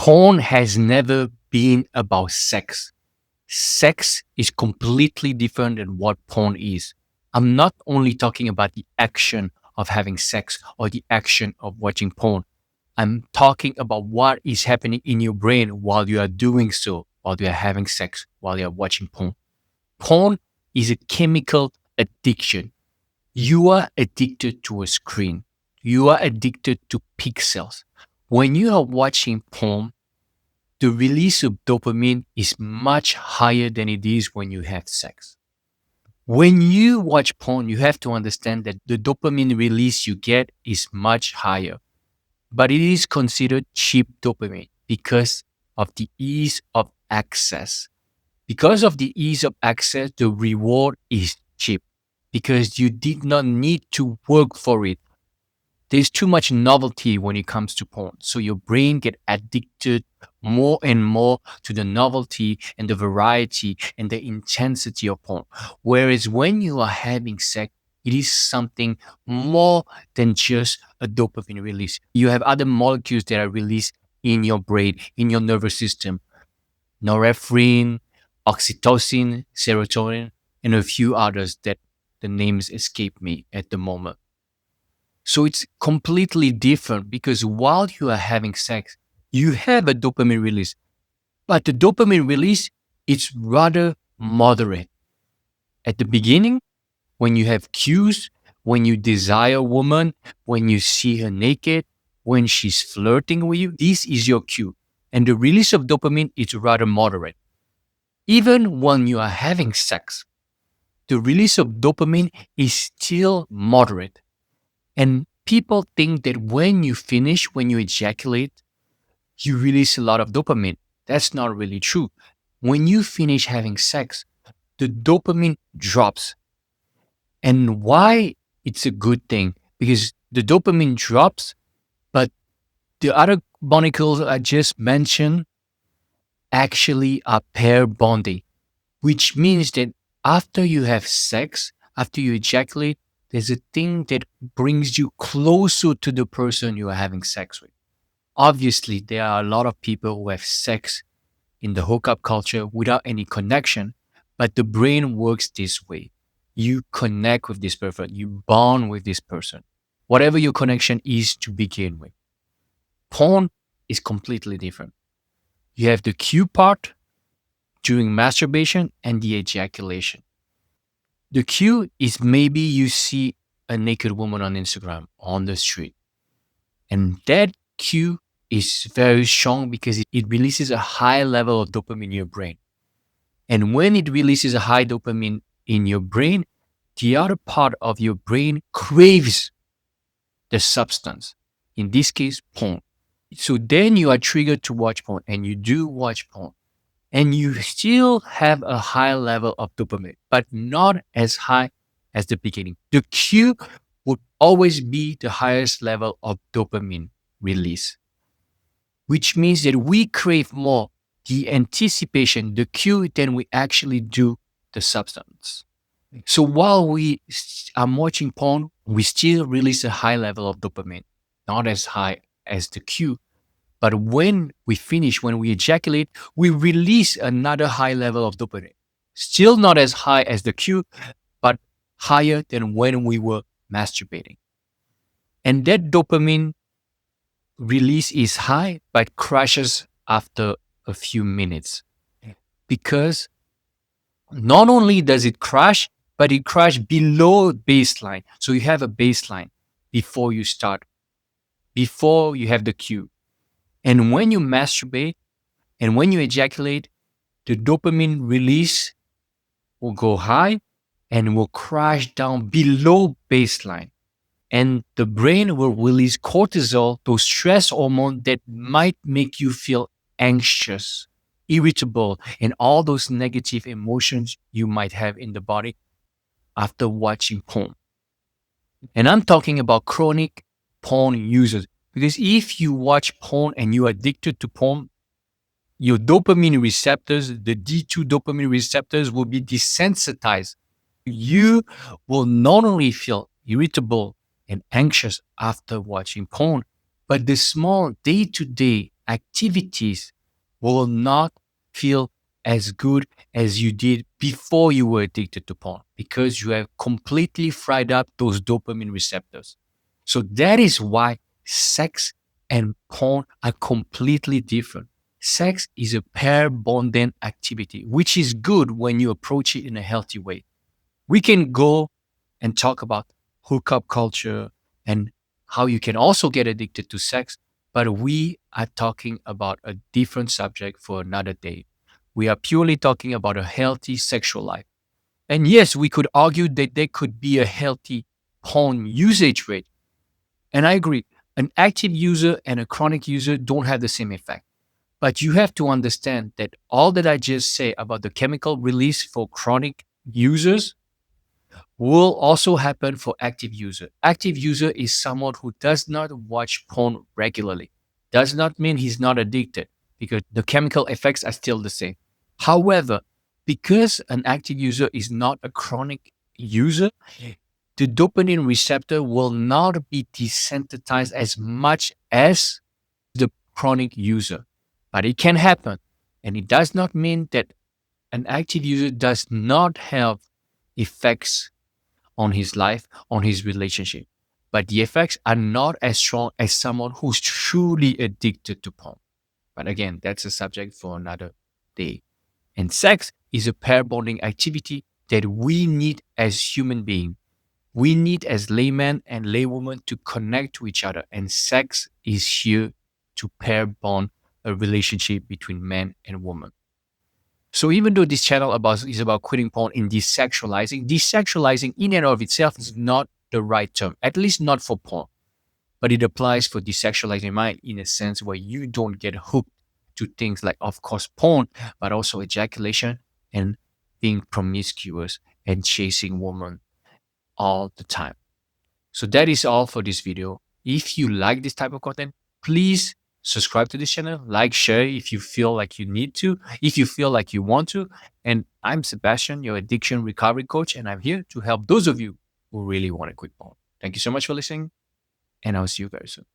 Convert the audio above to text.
Porn has never been about sex. Sex is completely different than what porn is. I'm not only talking about the action of having sex or the action of watching porn. I'm talking about what is happening in your brain while you are doing so, while you are having sex, while you are watching porn. Porn is a chemical addiction. You are addicted to a screen. You are addicted to pixels. When you are watching porn, the release of dopamine is much higher than it is when you have sex. When you watch porn, you have to understand that the dopamine release you get is much higher, but it is considered cheap dopamine because of the ease of access. Because of the ease of access, the reward is cheap because you did not need to work for it. There's too much novelty when it comes to porn. So your brain get addicted more and more to the novelty and the variety and the intensity of porn. Whereas when you are having sex, it is something more than just a dopamine release. You have other molecules that are released in your brain, in your nervous system, norepinephrine, oxytocin, serotonin, and a few others that the names escape me at the moment. So it's completely different because while you are having sex, you have a dopamine release, but the dopamine release is rather moderate. At the beginning, when you have cues, when you desire a woman, when you see her naked, when she's flirting with you, this is your cue. And the release of dopamine is rather moderate. Even when you are having sex, the release of dopamine is still moderate. And people think that when you finish, when you ejaculate, you release a lot of dopamine. That's not really true. When you finish having sex, the dopamine drops. And why it's a good thing? Because the dopamine drops, but the other molecules I just mentioned actually are pair bonding, which means that after you have sex, after you ejaculate, there's a thing that brings you closer to the person you are having sex with. Obviously, there are a lot of people who have sex in the hookup culture without any connection, but the brain works this way. You connect with this person, you bond with this person, whatever your connection is to begin with. Porn is completely different. You have the cue part during masturbation and the ejaculation. The cue is maybe you see a naked woman on Instagram on the street. And that cue is very strong because it releases a high level of dopamine in your brain. And when it releases a high dopamine in your brain, the other part of your brain craves the substance. In this case, porn. So then you are triggered to watch porn and you do watch porn. And you still have a high level of dopamine, but not as high as the beginning. The cue would always be the highest level of dopamine release, which means that we crave more the anticipation, the cue, than we actually do the substance. So while we are watching porn, we still release a high level of dopamine, not as high as the cue. But when we finish, when we ejaculate, we release another high level of dopamine. Still not as high as the cue, but higher than when we were masturbating. And that dopamine release is high, but crashes after a few minutes. Because not only does it crash, but it crashes below baseline. So you have a baseline before you start, before you have the cue. And when you masturbate and when you ejaculate, the dopamine release will go high and will crash down below baseline. And the brain will release cortisol, those stress hormones that might make you feel anxious, irritable, and all those negative emotions you might have in the body after watching porn. And I'm talking about chronic porn users. Because if you watch porn and you're addicted to porn, your dopamine receptors, the D2 dopamine receptors, will be desensitized. You will not only feel irritable and anxious after watching porn, but the small day to day activities will not feel as good as you did before you were addicted to porn because you have completely fried up those dopamine receptors. So that is why sex and porn are completely different. Sex is a pair bonding activity, which is good when you approach it in a healthy way. We can go and talk about hookup culture and how you can also get addicted to sex, but we are talking about a different subject for another day. We are purely talking about a healthy sexual life. And yes, we could argue that there could be a healthy porn usage rate. And I agree, an active user and a chronic user don't have the same effect. But you have to understand that all that I just say about the chemical release for chronic users will also happen for active user. Active user is someone who does not watch porn regularly. Does not mean he's not addicted because the chemical effects are still the same. However, because an active user is not a chronic user, the dopamine receptor will not be desensitized as much as the chronic user. But it can happen. And it does not mean that an active user does not have effects on his life, on his relationship. But the effects are not as strong as someone who's truly addicted to porn. But again, that's a subject for another day. And sex is a pair bonding activity that we need as human beings. We need as laymen and laywomen to connect to each other. And sex is here to pair bond a relationship between man and woman. So even though this channel is about quitting porn and desexualizing in and of itself is not the right term, at least not for porn. But it applies for desexualizing mind in a sense where you don't get hooked to things like, of course, porn, but also ejaculation and being promiscuous and chasing women all the time. So that is all for this video. If you like this type of content, please subscribe to this channel, like, share if you feel like you need to, if you feel like you want to. And I'm Sebastian, your addiction recovery coach, and I'm here to help those of you who really want to quit porn. Thank you so much for listening, and I'll see you very soon.